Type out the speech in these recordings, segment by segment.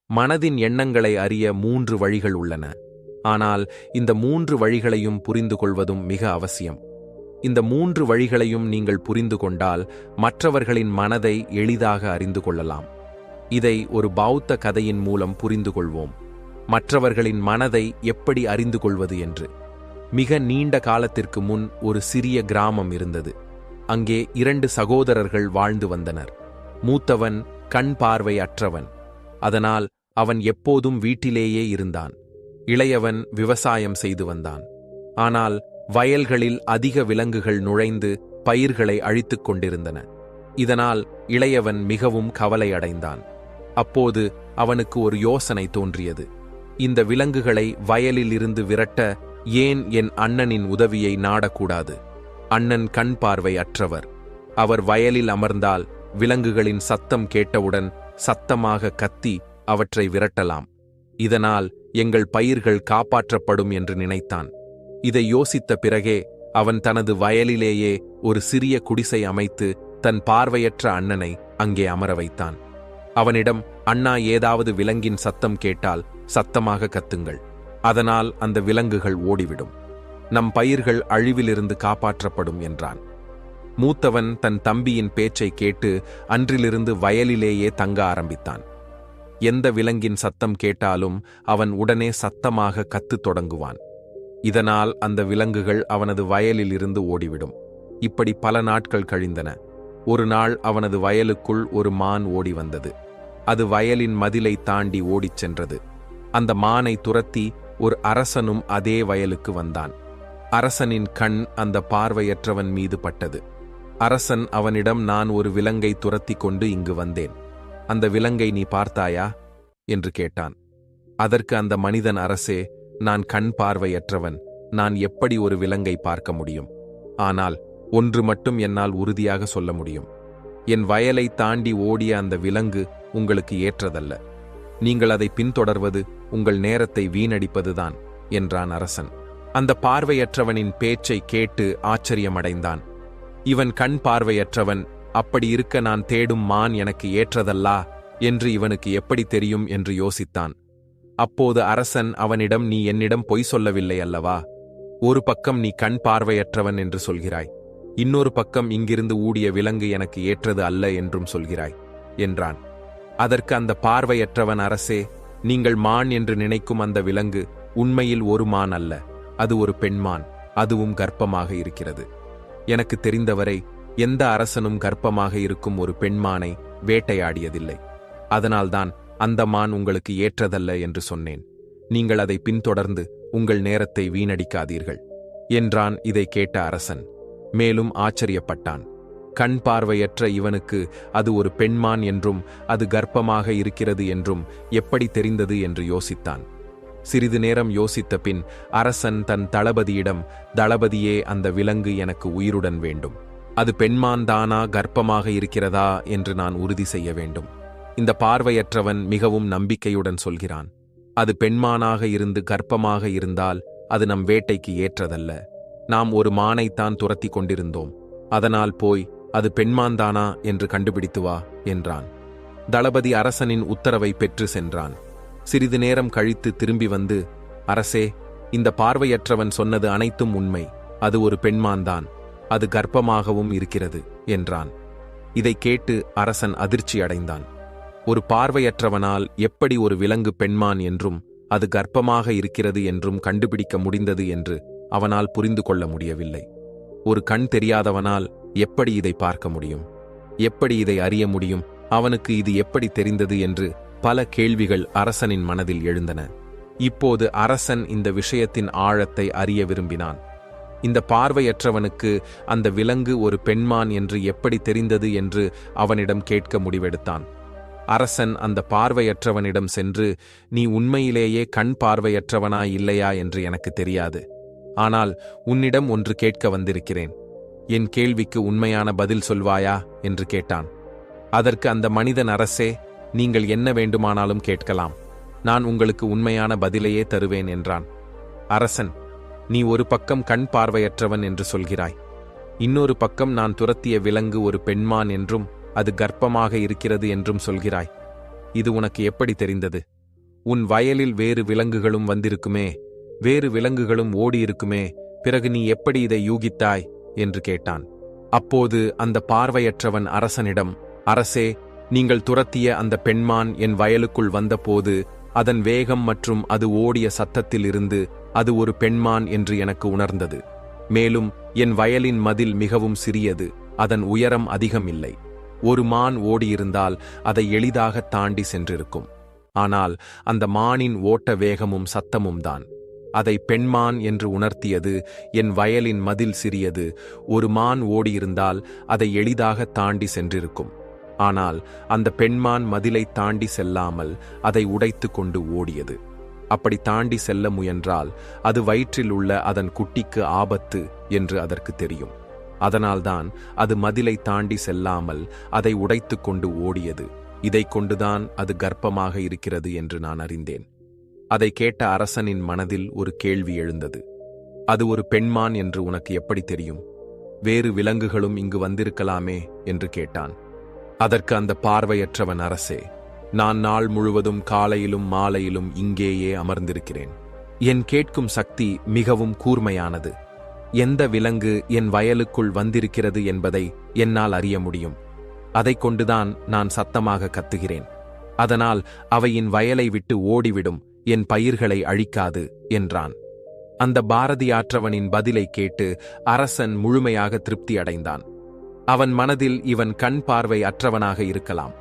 மனதின் எண்ணங்களை அறிய 3 வழிகள் உள்ளன. ஆனால் இந்த 3 வழிகளையும் புரிந்து கொள்வதும் மிக அவசியம். இந்த 3 வழிகளையும் நீங்கள் புரிந்து கொண்டால் மற்றவர்களின் மனதை எளிதாக அறிந்து கொள்ளலாம். இதை ஒரு பௌத்த கதையின் மூலம் புரிந்து கொள்வோம். மற்றவர்களின் மனதை எப்படி அறிந்து கொள்வது என்று. மிக நீண்ட காலத்திற்கு முன் ஒரு சிறிய கிராமம் இருந்தது. அங்கே 2 சகோதரர்கள் வாழ்ந்து வந்தனர். மூத்தவன் கண் பார்வை அற்றவன். அதனால் அவன் எப்போதும் வீட்டிலேயே இருந்தான். இளையவன் விவசாயம் செய்து வந்தான். ஆனால் வயல்களில் அதிக விலங்குகள் நுழைந்து பயிர்களை அழித்துக் கொண்டிருந்தன. இதனால் இளையவன் மிகவும் கவலை அடைந்தான். அப்போது அவனுக்கு ஒரு யோசனை தோன்றியது. இந்த விலங்குகளை வயலில் இருந்து விரட்ட ஏன் என் அண்ணனின் உதவியை நாடக்கூடாது? அண்ணன் கண் பார்வை அற்றவர். அவர் வயலில் அமர்ந்தால் விலங்குகளின் சத்தம் கேட்டவுடன் சத்தமாக கத்தி அவற்றை விரட்டலாம். இதனால் எங்கள் பயிர்கள் காப்பாற்றப்படும் என்று நினைத்தான். இதை யோசித்த பிறகே அவன் தனது வயலிலேயே ஒரு சிறிய குடிசை அமைத்து தன் பார்வையற்ற அண்ணனை அங்கே அமர வைத்தான். அவனிடம், அண்ணா, ஏதாவது விலங்கின் சத்தம் கேட்டால் சத்தமாக கத்துங்கள். அதனால் அந்த விலங்குகள் ஓடிவிடும். நம் பயிர்கள் அழிவிலிருந்து காப்பாற்றப்படும் என்றான். மூத்தவன் தன் தம்பியின் பேச்சை கேட்டு அன்றிலிருந்து வயலிலேயே தங்க ஆரம்பித்தான். எந்த விலங்கின் சத்தம் கேட்டாலும் அவன் உடனே சத்தமாக கத்தத் தொடங்குவான். இதனால் அந்த விலங்குகள் அவனது வயலில் இருந்து ஓடிவிடும். இப்படி பல நாட்கள் கழிந்தன. ஒரு நாள் அவனது வயலுக்குள் ஒரு மான் ஓடி வந்தது. அது வயலின் மதிலை தாண்டி ஓடிச் சென்றது. அந்த மானை துரத்தி ஒரு அரசனும் அதே வயலுக்கு வந்தான். அரசனின் கண் அந்த பார்வையற்றவன் மீது பட்டது. அரசன் அவனிடம், நான் ஒரு விலங்கை துரத்தி கொண்டு இங்கு வந்தேன். அந்த விலங்கை நீ பார்த்தாயா என்று கேட்டான். அதற்கு அந்த மனிதன், அரசே, நான் கண் பார்வையற்றவன். நான் எப்படி ஒரு விலங்கை பார்க்க முடியும்? ஆனால் ஒன்று மட்டும் என்னால் உறுதியாக சொல்ல முடியும். என் வயலை தாண்டி ஓடிய அந்த விலங்கு உங்களுக்கு ஏற்றதல்ல. நீங்கள் அதை பின்தொடர்வது உங்கள் நேரத்தை வீணடிப்பதுதான் என்றான் அரசன். அந்த பார்வையற்றவனின் பேச்சை கேட்டு ஆச்சரியமடைந்தான். இவன் கண் பார்வையற்றவன். அப்படி இருக்க நான் தேடும் மான் எனக்கு ஏற்றதல்லா என்று இவனுக்கு எப்படி தெரியும் என்று யோசித்தான். அப்போது அரசன் அவனிடம், நீ என்னிடம் பொய் சொல்லவில்லை அல்லவா? ஒரு பக்கம் நீ கண் பார்வையற்றவன் என்று சொல்கிறாய், இன்னொரு பக்கம் இங்கிருந்து ஊடிய விலங்கு எனக்கு ஏற்றது அல்ல என்றும் சொல்கிறாய் என்றான். அதற்கு அந்த பார்வையற்றவன், அரசே, நீங்கள் மான் என்று நினைக்கும் அந்த விலங்கு உண்மையில் ஒரு மான் அல்ல. அது ஒரு பெண்மான். அதுவும் கர்ப்பமாக இருக்கிறது. எனக்கு தெரிந்தவரை எந்த அரசனும் கர்ப்பமாக இருக்கும் ஒரு பெண்மானை வேட்டையாடியதில்லை. அதனால்தான் அந்த மான் உங்களுக்கு ஏற்றதல்ல என்று சொன்னேன். நீங்கள் அதை பின்தொடர்ந்து உங்கள் நேரத்தை வீணடிக்காதீர்கள் என்றான். இதை கேட்ட அரசன் மேலும் ஆச்சரியப்பட்டான். கண் பார்வையற்ற இவனுக்கு அது ஒரு பெண்மான் என்றும் அது கர்ப்பமாக இருக்கிறது என்றும் எப்படி தெரிந்தது என்று யோசித்தான். சிறிது நேரம் யோசித்த பின் அரசன் தன் தளபதியிடம், தளபதியே, அந்த விலங்கு எனக்கு உயிருடன் வேண்டும். அது பெண்மான் தானா, கர்ப்பமாக இருக்கிறதா என்று நான் உறுதி செய்ய வேண்டும். இந்த பார்வையற்றவன் மிகவும் நம்பிக்கையுடன் சொல்கிறான், அது பெண்மானாக இருந்து கர்ப்பமாக இருந்தால் அது நம் வேட்டைக்கு ஏற்றதல்ல. நாம் ஒரு மானைத்தான் துரத்தி கொண்டிருந்தோம். அதனால் போய் அது பெண்மான்தானா என்று கண்டுபிடித்து வா என்றான். தளபதி அரசனின் உத்தரவை பெற்று சென்றான். சிறிது நேரம் கழித்து திரும்பி வந்து, அரசே, இந்த பார்வையற்றவன் சொன்னது அனைத்தும் உண்மை. அது ஒரு பெண்மான்தான். அது கர்ப்பமாகவும் இருக்கிறது என்றான். இதை கேட்டு அரசன் அதிர்ச்சி அடைந்தான். ஒரு பார்வையற்றவனால் எப்படி ஒரு விலங்கு பெண்மான் என்றும் அது கர்ப்பமாக இருக்கிறது என்றும் கண்டுபிடிக்க முடிந்தது என்று அவனால் புரிந்து கொள்ள முடியவில்லை. ஒரு கண் தெரியாதவனால் எப்படி இதை பார்க்க முடியும்? எப்படி இதை அறிய முடியும்? அவனுக்கு இது எப்படி தெரிந்தது என்று பல கேள்விகள் அரசனின் மனதில் எழுந்தன. இப்போது அரசன் இந்த விஷயத்தின் ஆழத்தை அறிய விரும்பினான். இந்த பார்வையற்றவனுக்கு அந்த விலங்கு ஒரு பெண்மான் என்று எப்படி தெரிந்தது என்று அவனிடம் கேட்க முடிவெடுத்தான். அரசன் அந்த பார்வையற்றவனிடம் சென்று, நீ உண்மையிலேயே கண் பார்வையற்றவனா இல்லையா என்று எனக்கு தெரியாது. ஆனால் உன்னிடம் ஒன்று கேட்க வந்திருக்கிறேன். என் கேள்விக்கு உண்மையான பதில் சொல்வாயா என்று கேட்டான். அதற்கு அந்த மனிதன், அரசே, நீங்கள் என்ன வேண்டுமானாலும் கேட்கலாம். நான் உங்களுக்கு உண்மையான பதிலையே தருவேன் என்றான். அரசன், நீ ஒரு பக்கம் கண் பார்வையற்றவன் என்று சொல்கிறாய், இன்னொரு பக்கம் நான் துரத்திய விலங்கு ஒரு பெண்மான் என்றும் அது கர்ப்பமாக இருக்கிறது என்றும் சொல்கிறாய். இது உனக்கு எப்படி தெரிந்தது உன் வயலில் வேறு விலங்குகளும் வந்திருக்குமே, வேறு விலங்குகளும் ஓடியிருக்குமே, பிறகு நீ எப்படி இதை யூகித்தாய் என்று கேட்டான். அப்போது அந்த பார்வையற்றவன் அரசனிடம், அரசே, நீங்கள் துரத்திய அந்த பெண்மான் என் வயலுக்குள் வந்தபோது அதன் வேகம் மற்றும் அது ஓடிய சத்தத்தில் இருந்து அது ஒரு பெண்மான் என்று எனக்கு உணர்ந்தது. மேலும் என் வயலின் மதில் மிகவும் சிறியது, அதன் உயரம் அதிகம் இல்லை. ஒரு மான் ஓடியிருந்தால் அதை எளிதாக தாண்டி சென்றிருக்கும். ஆனால் அந்த மானின் ஓட்ட வேகமும் சத்தமும் தான் அதை பெண்மான் என்று உணர்த்தியது. என் வயலின் மதில் சிறியது, ஒரு மான் ஓடியிருந்தால் அதை எளிதாக தாண்டி சென்றிருக்கும். ஆனால் அந்த பெண்மான் மதிலை தாண்டி செல்லாமல் அதை உடைத்து கொண்டு ஓடியது. அப்படி தாண்டி செல்ல முயன்றால் அது வயிற்றில் உள்ள அதன் குட்டிக்கு ஆபத்து என்று அதற்கு தெரியும். அதனால்தான் அது மதிலை தாண்டி செல்லாமல் அதை உடைத்து கொண்டு ஓடியது. இதை கொண்டுதான் அது கர்ப்பமாக இருக்கிறது என்று நான் அறிந்தேன். அதை கேட்ட அரசனின் மனதில் ஒரு கேள்வி எழுந்தது. அது ஒரு பெண்மான் என்று உனக்கு எப்படி தெரியும்? வேறு விலங்குகளும் இங்கு வந்திருக்கலாமே என்று கேட்டான். அதற்கு அந்த பார்வையற்றவன், அரசே, நான் நாள் முழுவதும் காலையிலும் மாலையிலும் இங்கேயே அமர்ந்திருக்கிறேன். என் கேட்கும் சக்தி மிகவும் கூர்மையானது. எந்த விலங்கு என் வயலுக்குள் வந்திருக்கிறது என்பதை என்னால் அறிய முடியும். அதை கொண்டுதான் நான் சத்தமாக கத்துகிறேன். அதனால் அவையின் வயலை விட்டு ஓடிவிடும், என் பயிர்களை அழிக்காது என்றான். அந்த பாரதியாற்றவனின் பதிலை கேட்டு அரசன் முழுமையாக திருப்தி அடைந்தான். அவன் மனதில் இவன் கண் பார்வை அற்றவனாக இருக்கலாம்,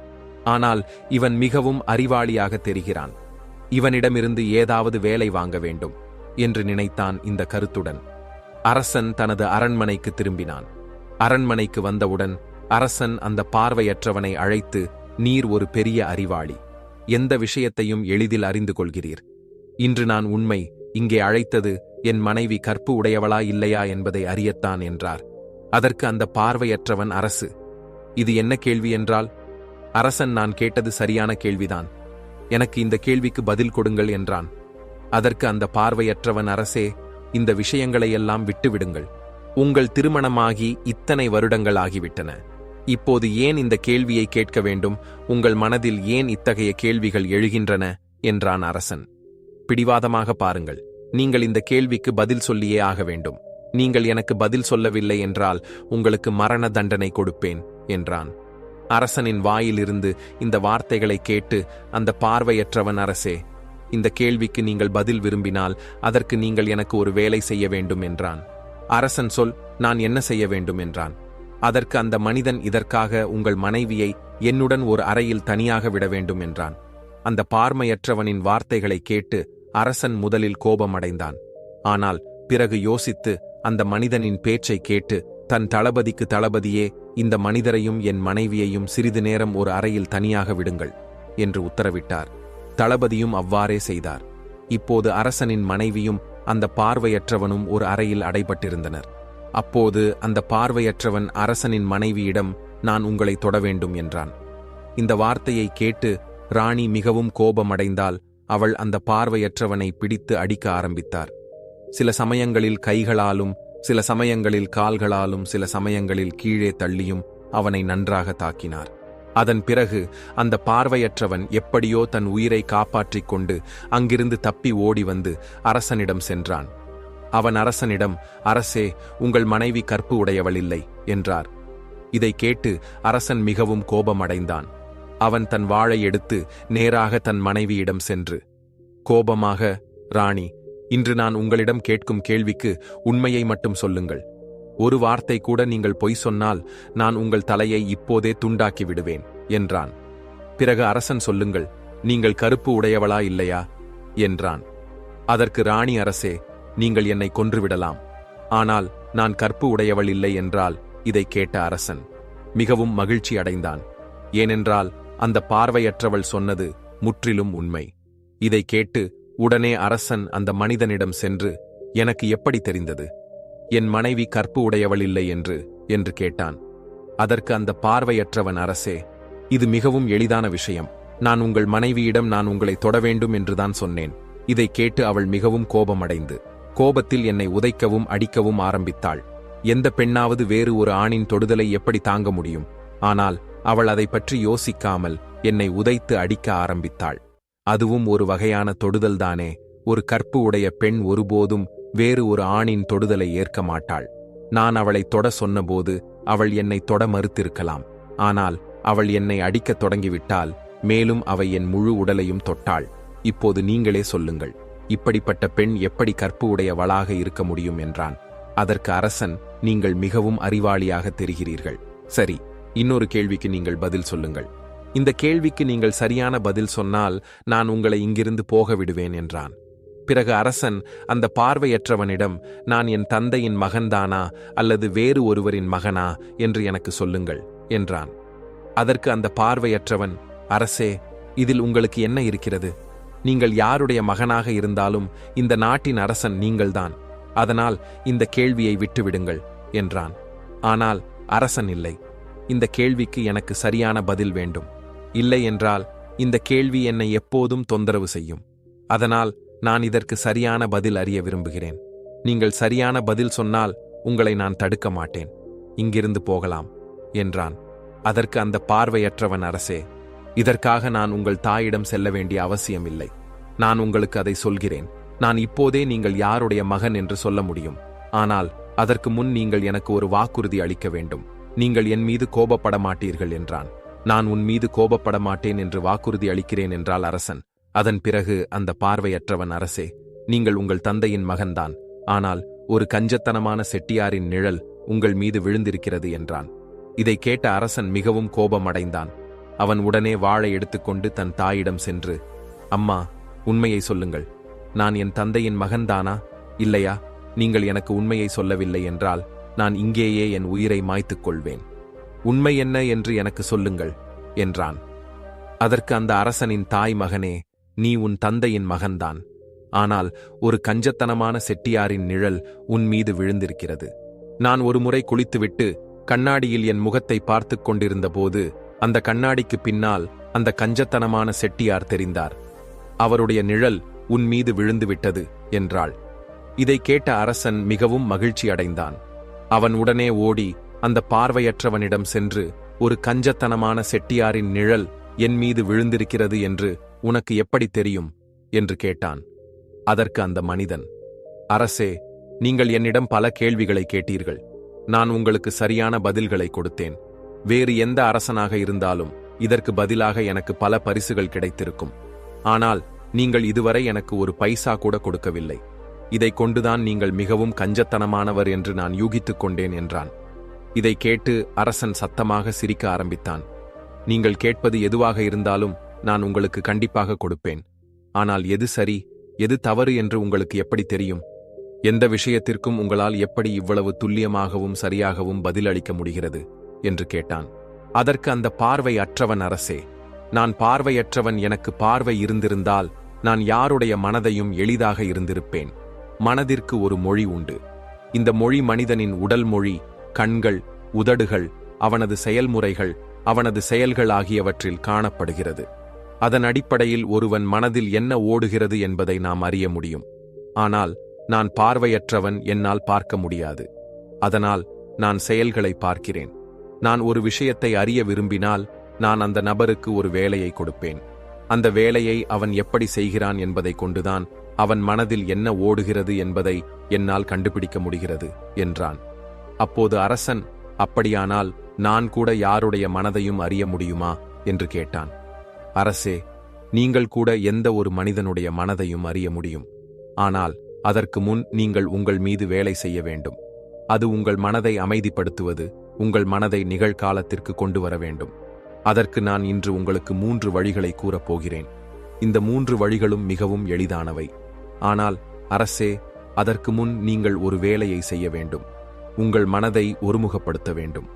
ஆனால் இவன் மிகவும் அறிவாளியாக தெரிகிறான். இவனிடமிருந்து ஏதாவது வேலை வாங்க வேண்டும் என்று நினைத்தான். இந்த கருத்துடன் அரசன் தனது அரண்மனைக்கு திரும்பினான். அரண்மனைக்கு வந்தவுடன் அரசன் அந்த பார்வையற்றவனை அழைத்து, நீர் ஒரு பெரிய அறிவாளி, எந்த விஷயத்தையும் எளிதில் அறிந்து கொள்கிறீர். இன்று நான் உண்மை இங்கே அழைத்தது என் மனைவி கற்பு உடையவளா இல்லையா என்பதை அறியத்தான் என்றார். அதற்கு அந்த பார்வையற்றவன், அரசு, இது என்ன கேள்வி என்றால்? அரசன், நான் கேட்டது சரியான கேள்விதான், எனக்கு இந்த கேள்விக்கு பதில் கொடுங்கள் என்றான். அதற்கு அந்த பார்வையற்றவன், அரசே, இந்த விஷயங்களையெல்லாம் விட்டுவிடுங்கள். உங்கள் திருமணமாகி இத்தனை வருடங்கள் ஆகிவிட்டன. இப்போது ஏன் இந்த கேள்வியை கேட்க வேண்டும்? உங்கள் மனதில் ஏன் இத்தகைய கேள்விகள் எழுகின்றன என்றான் அரசன். பிடிவாதமாக பாருங்கள், நீங்கள் இந்த கேள்விக்கு பதில் சொல்லியே ஆக வேண்டும். நீங்கள் எனக்கு பதில் சொல்லவில்லை என்றால் உங்களுக்கு மரண தண்டனை கொடுப்பேன் என்றான். அரசனின் வாயிலிருந்து இந்த வார்த்தைகளை கேட்டு அந்த பார்வையற்றவன், அரசே, இந்த கேள்விக்கு நீங்கள் பதில் விரும்பினால் அதற்கு நீங்கள் எனக்கு ஒரு வேலை செய்ய வேண்டும் என்றான். அரசன், சொல், நான் என்ன செய்ய வேண்டும் என்றான். அதற்கு அந்த மனிதன், இதற்காக உங்கள் மனைவியை என்னுடன் ஒரு அறையில் தனியாக விட வேண்டும் என்றான். அந்த பார்வையற்றவனின் வார்த்தைகளை கேட்டு அரசன் முதலில் கோபமடைந்தான். ஆனால் பிறகு யோசித்து அந்த மனிதனின் பேச்சை கேட்டு, தன் தளபதிக்கு, தளபதியே, இந்த மனிதரையும் என் மனைவியையும் சிறிது நேரம் ஒரு அறையில் தனியாக விடுங்கள் என்று உத்தரவிட்டார். தளபதியும் அவ்வாறே செய்தார். இப்போது அரசனின் மனைவியும் அந்த பார்வையற்றவனும் ஒரு அறையில் அடைபட்டிருந்தனர். அப்போது அந்த பார்வையற்றவன் அரசனின் மனைவியிடம், நான் உங்களை தொட வேண்டும் என்றான். இந்த வார்த்தையை கேட்டு ராணி மிகவும் கோபமடைந்தால் அவள் அந்த பார்வையற்றவனை பிடித்து அடிக்க ஆரம்பித்தார். சில சமயங்களில் கைகளாலும், சில சமயங்களில் கால்களாலும், சில சமயங்களில் கீழே தள்ளியும் அவனை நன்றாக தாக்கினார். அதன் பிறகு அந்த பார்வையற்றவன் எப்படியோ தன் உயிரை காப்பாற்றிக் கொண்டு அங்கிருந்து தப்பி ஓடி வந்து அரசனிடம் சென்றான். அவன் அரசனிடம், அரசே, உங்கள் மனைவி கற்பு உடையவள் இல்லை என்றார். இதை கேட்டு அரசன் மிகவும் கோபமடைந்தான். அவன் தன் வாளை எடுத்து நேராக தன் மனைவியிடம் சென்று கோபமாக, ராணி, இன்று நான் உங்களிடம் கேட்கும் கேள்விக்கு உண்மையை மட்டும் சொல்லுங்கள். ஒரு வார்த்தை கூட நீங்கள் பொய் சொன்னால் நான் உங்கள் தலையை இப்போதே துண்டாக்கி விடுவேன் என்றான். பிறகு அரசன், சொல்லுங்கள், நீங்கள் கருப்பு உடையவளா இல்லையா என்றான். அதற்கு ராணி, அரசே, நீங்கள் என்னை கொன்றுவிடலாம், ஆனால் நான் கற்பு உடையவள் இல்லை என்றால். இதை கேட்ட அரசன் மிகவும் மகிழ்ச்சி அடைந்தான். ஏனென்றால் அந்த பார்வையற்றவள் சொன்னது முற்றிலும் உண்மை. இதை கேட்டு உடனே அரசன் அந்த மனிதனிடம் சென்று, எனக்கு எப்படி தெரிந்தது என் மனைவி கற்பு உடையவள் இல்லை என்று கேட்டான். அதற்கு அந்த பார்வையற்றவன், அரசே, இது மிகவும் எளிதான விஷயம். நான் உங்கள் மனைவியிடம் நான் உங்களை தொட வேண்டும் என்றுதான் சொன்னேன். இதை கேட்டு அவள் மிகவும் கோபமடைந்து கோபத்தில் என்னை உதைக்கவும் அடிக்கவும் ஆரம்பித்தாள். எந்த பெண்ணாவது வேறு ஒரு ஆணின் தொடுதலை எப்படி தாங்க முடியும்? ஆனால் அவள் அதை பற்றி யோசிக்காமல் என்னை உதைத்து அடிக்க ஆரம்பித்தாள். அதுவும் ஒரு வகையான தொடுதல்தானே. ஒரு கற்பு உடைய பெண் ஒருபோதும் வேறு ஒரு ஆணின் தொடுதலை ஏற்க மாட்டாள். நான் அவளை தொட சொன்னபோது அவள் என்னை தொட மறுத்திருக்கலாம். ஆனால் அவள் என்னை அடிக்கத் தொடங்கிவிட்டால் மேலும் அவை என் முழு உடலையும் தொட்டாள். இப்போது நீங்களே சொல்லுங்கள், இப்படிப்பட்ட பெண் எப்படி கற்பு உடையவளாக இருக்க முடியும் என்றான். அதற்கு அரசன், நீங்கள் மிகவும் அறிவாளியாக தெரிகிறீர்கள். சரி, இன்னொரு கேள்விக்கு நீங்கள் பதில் சொல்லுங்கள். இந்த கேள்விக்கு நீங்கள் சரியான பதில் சொன்னால் நான் உங்களை இங்கிருந்து போக விடுவேன் என்றான். பிறகு அரசன் அந்த பார்வையற்றவனிடம், நான் என் தந்தையின் மகன்தானா அல்லது வேறு ஒருவரின் மகனா என்று எனக்கு சொல்லுங்கள் என்றான். அதற்கு அந்த பார்வையற்றவன், அரசே, இதில் உங்களுக்கு என்ன இருக்கிறது? நீங்கள் யாருடைய மகனாக இருந்தாலும் இந்த நாட்டின் அரசன் நீங்கள்தான். அதனால் இந்த கேள்வியை விட்டுவிடுங்கள் என்றான். ஆனால் அரசன், இல்லை, இந்த கேள்விக்கு எனக்கு சரியான பதில் வேண்டும். இல்லை என்றால் இந்த கேள்வி என்னை எப்போதும் தொந்தரவு செய்யும். அதனால் நான் இதற்கு சரியான பதில் அறிய விரும்புகிறேன். நீங்கள் சரியான பதில் சொன்னால் உங்களை நான் தடுக்க மாட்டேன். இங்கிருந்து போகலாம் என்றான். அதற்கு அந்த பார்வையற்றவன், அரசே, இதற்காக நான் உங்கள் தாயிடம் செல்ல வேண்டிய அவசியமில்லை. நான் உங்களுக்கு அதை சொல்கிறேன். நான் இப்போதே நீங்கள் யாருடைய மகன் என்று சொல்ல முடியும். ஆனால் அதற்கு முன் நீங்கள் எனக்கு ஒரு வாக்குறுதி அளிக்க வேண்டும். நீங்கள் என் மீது கோபப்பட மாட்டீர்கள் என்றான். நான் உன் மீது கோபப்பட மாட்டேன் என்று வாக்குறுதி அளிக்கிறேன் என்றால் அரசன். அதன் பிறகு அந்த பார்வையற்றவன், அரசே, நீங்கள் உங்கள் தந்தையின் மகன்தான். ஆனால் ஒரு கஞ்சத்தனமான செட்டியாரின் நிழல் உங்கள் மீது விழுந்திருக்கிறது என்றான். இதை கேட்ட அரசன் மிகவும் கோபமடைந்தான். அவன் உடனே வாளை எடுத்துக்கொண்டு தன் தாயிடம் சென்று, அம்மா, உண்மையை சொல்லுங்கள். நான் என் தந்தையின் மகன்தானா இல்லையா? நீங்கள் எனக்கு உண்மையை சொல்லவில்லை என்றால் நான் இங்கேயே என் உயிரை மாய்த்துக் கொள்வேன். உண்மை என்ன என்று எனக்கு சொல்லுங்கள் என்றான். அதற்கு அந்த அரசனின் தாய், மகனே, நீ உன் தந்தையின் மகன்தான். ஆனால் ஒரு கஞ்சத்தனமான செட்டியாரின் நிழல் உன் மீது விழுந்திருக்கிறது. நான் ஒருமுறை குளித்துவிட்டு கண்ணாடியில் என் முகத்தை பார்த்துக் கொண்டிருந்த போது அந்த கண்ணாடிக்கு பின்னால் அந்த கஞ்சத்தனமான செட்டியார் தெரிந்தார். அவருடைய நிழல் உன் மீது விழுந்துவிட்டது என்றாள். இதை கேட்ட அரசன் மிகவும் மகிழ்ச்சி அடைந்தான். அவன் உடனே ஓடி அந்த பார்வையற்றவனிடம் சென்று, ஒரு கஞ்சத்தனமான செட்டியாரின் நிழல் என் மீது விழுந்திருக்கிறது என்று உனக்கு எப்படி தெரியும் என்று கேட்டான். அதற்கு அந்த மனிதன், அரசே, நீங்கள் என்னிடம் பல கேள்விகளை கேட்டீர்கள். நான் உங்களுக்கு சரியான பதில்களை கொடுத்தேன். வேறு எந்த அரசனாக இருந்தாலும் இதற்கு பதிலாக எனக்கு பல பரிசுகள் கிடைத்திருக்கும். ஆனால் நீங்கள் இதுவரை எனக்கு ஒரு பைசா கூட கொடுக்கவில்லை. இதை கொண்டுதான் நீங்கள் மிகவும் கஞ்சத்தனமானவர் என்று நான் யூகித்துக் கொண்டேன் என்றான். இதை கேட்டு அரசன் சத்தமாக சிரிக்க ஆரம்பித்தான். நீங்கள் கேட்பது எதுவாக இருந்தாலும் நான் உங்களுக்கு கண்டிப்பாக கொடுப்பேன். ஆனால் எது சரி எது தவறு என்று உங்களுக்கு எப்படி தெரியும்? எந்த விஷயத்திற்கும் உங்களால் எப்படி இவ்வளவு துல்லியமாகவும் சரியாகவும் பதிலளிக்க முடிகிறது என்று கேட்டான். அதற்கு அந்த பார்வை அற்றவன், அரசே, நான் பார்வையற்றவன். எனக்கு பார்வை இருந்திருந்தால் நான் யாருடைய மனதையும் எளிதாக இருந்திருப்பேன். மனதிற்கு ஒரு மொழி உண்டு. இந்த மொழி மனிதனின் உடல் மொழி, கண்கள், உதடுகள், அவனது செயல்முறைகள், அவனது செயல்கள் ஆகியவற்றில் காணப்படுகிறது. அதன் அடிப்படையில் ஒருவன் மனதில் என்ன ஓடுகிறது என்பதை நாம் அறிய முடியும். ஆனால் நான் பார்வையற்றவன், என்னால் பார்க்க முடியாது. அதனால் நான் செயல்களை பார்க்கிறேன். நான் ஒரு விஷயத்தை அறிய விரும்பினால் நான் அந்த நபருக்கு ஒரு வேலையை கொடுப்பேன். அந்த வேலையை அவன் எப்படி செய்கிறான் என்பதை கொண்டுதான் அவன் மனதில் என்ன ஓடுகிறது என்பதை என்னால் கண்டுபிடிக்க முடிகிறது என்றான். அப்போது அரசன், அப்படியானால் நான் கூட யாருடைய மனதையும் அறிய முடியுமா என்று கேட்டான். அரசே, நீங்கள் கூட எந்த ஒரு மனிதனுடைய மனதையும் அறிய முடியும். ஆனால் அதற்கு முன் நீங்கள் உங்கள் மீது வேலை செய்ய வேண்டும். அது உங்கள் மனதை அமைதிப்படுத்துவது, உங்கள் மனதை நிகழ்காலத்திற்கு கொண்டு வர வேண்டும். அதற்கு நான் இன்று உங்களுக்கு 3 வழிகளை கூறப்போகிறேன். இந்த 3 வழிகளும் மிகவும் எளிதானவை. ஆனால் அரசே, அதற்கு முன் நீங்கள் ஒரு வேலையை செய்ய வேண்டும். உங்கள் மனதை ஒருமுகப்படுத்த வேண்டும்.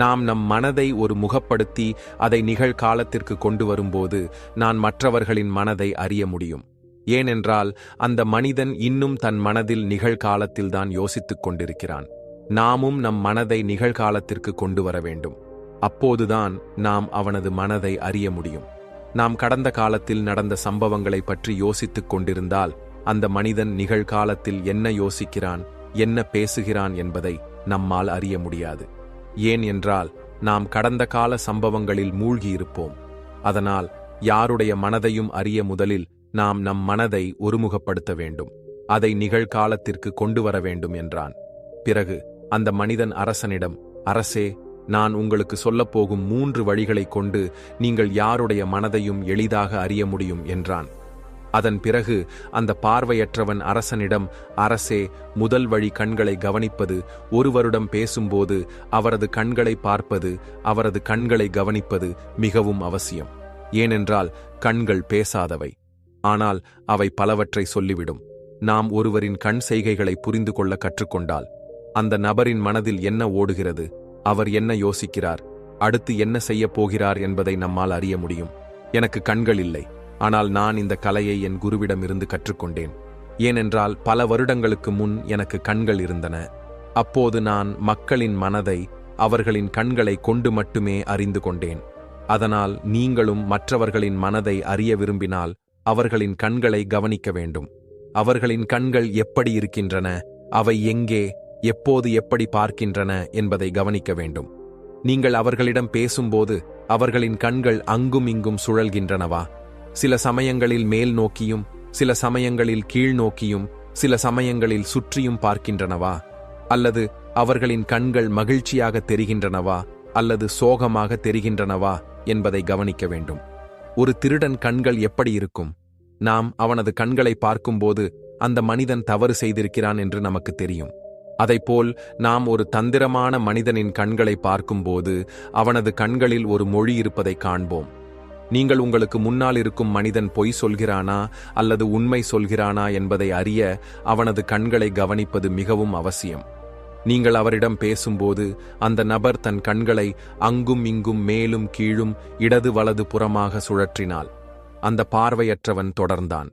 நாம் நம் மனதை ஒரு முகப்படுத்தி அதை நிகழ்காலத்திற்கு கொண்டு வரும்போது நான் மற்றவர்களின் மனதை அறிய முடியும். ஏனென்றால் அந்த மனிதன் இன்னும் தன் மனதில் நிகழ்காலத்தில்தான் யோசித்துக் கொண்டிருக்கிறான். நாமும் நம் மனதை நிகழ்காலத்திற்கு கொண்டு வர வேண்டும். அப்போதுதான் நாம் அவனது மனதை அறிய முடியும். நாம் கடந்த காலத்தில் நடந்த சம்பவங்களை பற்றி யோசித்துக் கொண்டிருந்தால் அந்த மனிதன் நிகழ்காலத்தில் என்ன யோசிக்கிறான், என்ன பேசுகிறான் என்பதை நம்மால் அறிய முடியாது. ஏன் என்றால் நாம் கடந்த கால சம்பவங்களில் மூழ்கியிருப்போம். அதனால் யாருடைய மனதையும் அறிய முதலில் நாம் நம் மனதை ஒருமுகப்படுத்த வேண்டும். அதை நிகழ்காலத்திற்கு கொண்டு வர வேண்டும் என்றான். பிறகு அந்த மனிதன் அரசனிடம், அரசே, நான் உங்களுக்கு சொல்லப்போகும் 3 வழிகளைக் கொண்டு நீங்கள் யாருடைய மனதையும் எளிதாக அறிய முடியும் என்றான். அதன் பிறகு அந்த பார்வையற்றவன் அரசனிடம், அரசே, முதல் வழி கண்களை கவனிப்பது. ஒருவரிடம் பேசும்போது அவரது கண்களை பார்ப்பது, அவரது கண்களை கவனிப்பது மிகவும் அவசியம். ஏனென்றால் கண்கள் பேசாதவை, ஆனால் அவை பலவற்றை சொல்லிவிடும். நாம் ஒருவரின் கண் செய்கைகளை புரிந்து கொள்ள கற்றுக்கொண்டால் அந்த நபரின் மனதில் என்ன ஓடுகிறது, அவர் என்ன யோசிக்கிறார், அடுத்து என்ன செய்யப் போகிறார் என்பதை நம்மால் அறிய முடியும். எனக்கு கண்கள் இல்லை, ஆனால் நான் இந்த கலையை என் குருவிடமிருந்து கற்றுக்கொண்டேன். ஏனென்றால் பல வருடங்களுக்கு முன் எனக்கு கண்கள் இருந்தன. அப்போது நான் மக்களின் மனதை அவர்களின் கண்களை கொண்டு மட்டுமே அறிந்து கொண்டேன். அதனால் நீங்களும் மற்றவர்களின் மனதை அறிய விரும்பினால் அவர்களின் கண்களை கவனிக்க வேண்டும். அவர்களின் கண்கள் எப்படி இருக்கின்றன, அவை எங்கே, எப்போது எப்படி பார்க்கின்றன என்பதை கவனிக்க வேண்டும். நீங்கள் அவர்களிடம் பேசும்போது அவர்களின் கண்கள் அங்கும் இங்கும் சுழல்கின்றனவா? சில சமயங்களில் மேல் நோக்கியும், சில சமயங்களில் கீழ் நோக்கியும், சில சமயங்களில் சுற்றியும் பார்க்கின்றனவா? அல்லது அவர்களின் கண்கள் மகிழ்ச்சியாக தெரிகின்றனவா அல்லது சோகமாக தெரிகின்றனவா என்பதை கவனிக்க வேண்டும். ஒரு திருடன் கண்கள் எப்படி இருக்கும்? நாம் அவனது கண்களை பார்க்கும்போது அந்த மனிதன் தவறு செய்திருக்கிறான் என்று நமக்கு தெரியும். அதைப்போல் நாம் ஒரு தந்திரமான மனிதனின் கண்களை பார்க்கும்போது அவனது கண்களில் ஒரு மொழி இருப்பதை காண்போம். நீங்கள் உங்களுக்கு முன்னால் இருக்கும் மனிதன் பொய் சொல்கிறானா அல்லது உண்மை சொல்கிறானா என்பதை அறிய அவனது கண்களை கவனிப்பது மிகவும் அவசியம். நீங்கள் அவரிடம் பேசும்போது அந்த நபர் தன் கண்களை அங்கும் இங்கும் மேலும் கீழும் இடது வலது புறமாக சுழற்றினாள். அந்த பார்வையற்றவன் தொடர்ந்தான்.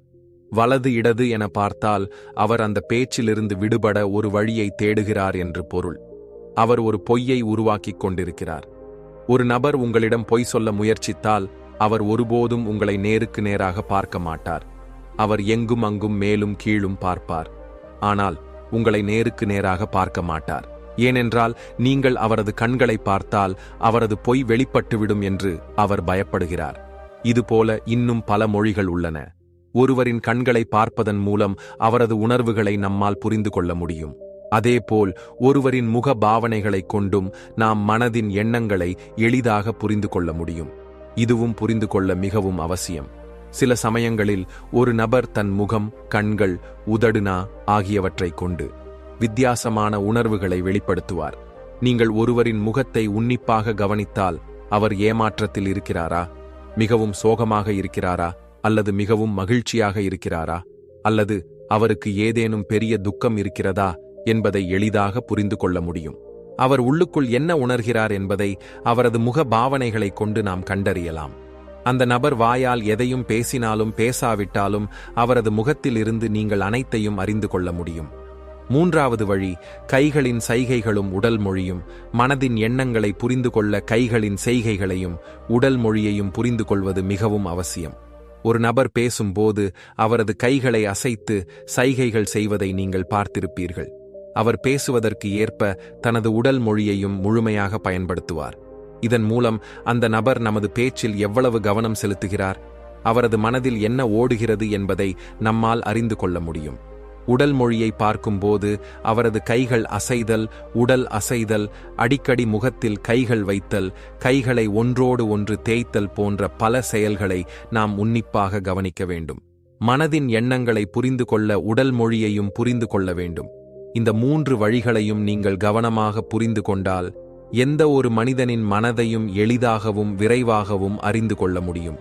வலது இடது என பார்த்தால் அவர் அந்த பேச்சிலிருந்து விடுபட ஒரு வழியை தேடுகிறார் என்று பொருள். அவர் ஒரு பொய்யை உருவாக்கிக் கொண்டிருக்கிறார். ஒரு நபர் உங்களிடம் பொய் சொல்ல முயற்சித்தால் அவர் ஒருபோதும் உங்களை நேருக்கு நேராக பார்க்க மாட்டார். அவர் எங்கும் அங்கும் மேலும் கீழும் பார்ப்பார். ஆனால் உங்களை நேருக்கு நேராக பார்க்க மாட்டார். ஏனென்றால் நீங்கள் அவரது கண்களை பார்த்தால் அவரது பொய் வெளிப்பட்டுவிடும் என்று அவர் பயப்படுகிறார். இதுபோல இன்னும் பல மொழிகள் உள்ளன. ஒருவரின் கண்களை பார்ப்பதன் மூலம் அவரது உணர்வுகளை நம்மால் புரிந்து கொள்ள முடியும். அதேபோல் ஒருவரின் முக பாவனைகளைக் கொண்டும் நாம் மனதின் எண்ணங்களை எளிதாக புரிந்து கொள்ள முடியும். இதுவும் புரிந்து கொள்ள மிகவும் அவசியம். சில சமயங்களில் ஒரு நபர் தன் முகம், கண்கள், உதடுனா ஆகியவற்றைக் கொண்டு வித்தியாசமான உணர்வுகளை வெளிப்படுத்துவார். நீங்கள் ஒருவரின் முகத்தை உன்னிப்பாக கவனித்தால் அவர் ஏமாற்றத்தில் இருக்கிறாரா, மிகவும் சோகமாக இருக்கிறாரா அல்லது மிகவும் மகிழ்ச்சியாக இருக்கிறாரா, அல்லது அவருக்கு ஏதேனும் பெரிய துக்கம் இருக்கிறதா என்பதை எளிதாக புரிந்து கொள்ள முடியும். அவர் உள்ளுக்குள் என்ன உணர்கிறார் என்பதை அவரது முக பாவனைகளைக் கொண்டு நாம் கண்டறியலாம். அந்த நபர் வாயால் எதையும் பேசினாலும் பேசாவிட்டாலும் அவரது முகத்தில் இருந்து நீங்கள் அனைத்தையும் அறிந்து கொள்ள முடியும். 3வது வழி, கைகளின் சைகைகளும் உடல் மொழியும். மனதின் எண்ணங்களை புரிந்து கொள்ள கைகளின் செய்கைகளையும் உடல் மொழியையும் புரிந்து கொள்வது மிகவும் அவசியம். ஒரு நபர் பேசும்போது அவரது கைகளை அசைத்து சைகைகள் செய்வதை நீங்கள் பார்த்திருப்பீர்கள். அவர் பேசுவதற்கு ஏற்ப தனது உடல் மொழியையும் முழுமையாக பயன்படுத்துவார். இதன் மூலம் அந்த நபர் நமது பேச்சில் எவ்வளவு கவனம் செலுத்துகிறார், அவரது மனதில் என்ன ஓடுகிறது என்பதை நம்மால் அறிந்து கொள்ள முடியும். உடல் மொழியை பார்க்கும்போது அவரது கைகள் அசைதல், உடல் அசைதல், அடிக்கடி முகத்தில் கைகள் வைத்தல், கைகளை ஒன்றோடு ஒன்று தேய்த்தல் போன்ற பல செயல்களை நாம் உன்னிப்பாக கவனிக்க வேண்டும். மனதின் எண்ணங்களை புரிந்து கொள்ள உடல் மொழியையும் புரிந்து கொள்ள வேண்டும். இந்த 3 வழிகளையும் நீங்கள் கவனமாக புரிந்து கொண்டால் எந்த ஒரு மனிதனின் மனதையும் எளிதாகவும் விரைவாகவும் அறிந்து கொள்ள முடியும்.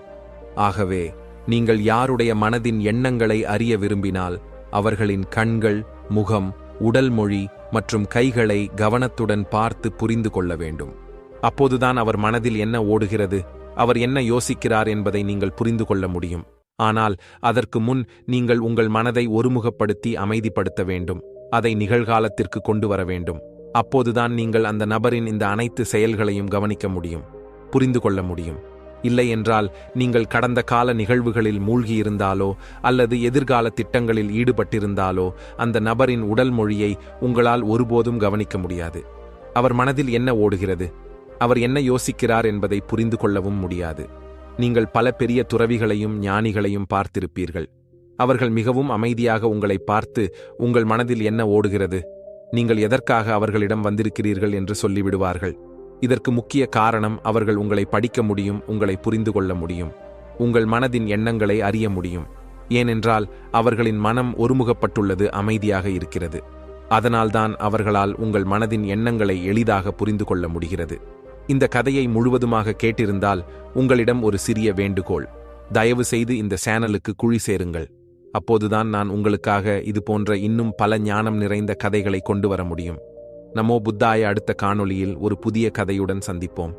ஆகவே நீங்கள் யாருடைய மனதின் எண்ணங்களை அறிய விரும்பினால் அவர்களின் கண்கள், முகம், உடல் மொழி மற்றும் கைகளை கவனத்துடன் பார்த்து புரிந்து கொள்ள வேண்டும். அப்போதுதான் அவர் மனதில் என்ன ஓடுகிறது, அவர் என்ன யோசிக்கிறார் என்பதை நீங்கள் புரிந்து கொள்ள முடியும். ஆனால் அதற்கு முன் நீங்கள் உங்கள் மனதை ஒருமுகப்படுத்தி அமைதிப்படுத்த வேண்டும். அதை நிகழ்காலத்திற்கு கொண்டு வர வேண்டும். அப்போதுதான் நீங்கள் அந்த நபரின் இந்த அனைத்து செயல்களையும் கவனிக்க முடியும், புரிந்து கொள்ள முடியும். இல்லை என்றால் நீங்கள் கடந்த கால நிகழ்வுகளில் மூழ்கியிருந்தாலோ அல்லது எதிர்கால திட்டங்களில் ஈடுபட்டிருந்தாலோ அந்த நபரின் உடல் மொழியை உங்களால் ஒருபோதும் கவனிக்க முடியாது. அவர் மனதில் என்ன ஓடுகிறது, அவர் என்ன யோசிக்கிறார் என்பதை புரிந்து கொள்ளவும் முடியாது. நீங்கள் பல பெரிய துறவிகளையும் ஞானிகளையும் பார்த்திருப்பீர்கள். அவர்கள் மிகவும் அமைதியாக உங்களை பார்த்து, உங்கள் மனதில் என்ன ஓடுகிறது, நீங்கள் எதற்காக அவர்களிடம் வந்திருக்கிறீர்கள் என்று சொல்லிவிடுவார்கள். இதற்கு முக்கிய காரணம், அவர்கள் உங்களை படிக்க முடியும், உங்களை புரிந்து கொள்ள முடியும், உங்கள் மனதின் எண்ணங்களை அறிய முடியும். ஏனென்றால் அவர்களின் மனம் ஒருமுகப்பட்டுள்ளது, அமைதியாக இருக்கிறது. அதனால்தான் அவர்களால் உங்கள் மனதின் எண்ணங்களை எளிதாக புரிந்து கொள்ள முடிகிறது. இந்த கதையை முழுவதுமாக கேட்டிருந்தால் உங்களிடம் ஒரு சிறிய வேண்டுகோள். தயவு செய்து இந்த சேனலுக்கு குழி சேருங்கள். அப்போதுதான் நான் உங்களுக்காக இது போன்ற இன்னும் பல ஞானம் நிறைந்த கதைகளை கொண்டு வர முடியும். நமோ புத்தாய. அடுத்த காணொளியில் ஒரு புதிய கதையுடன் சந்திப்போம்.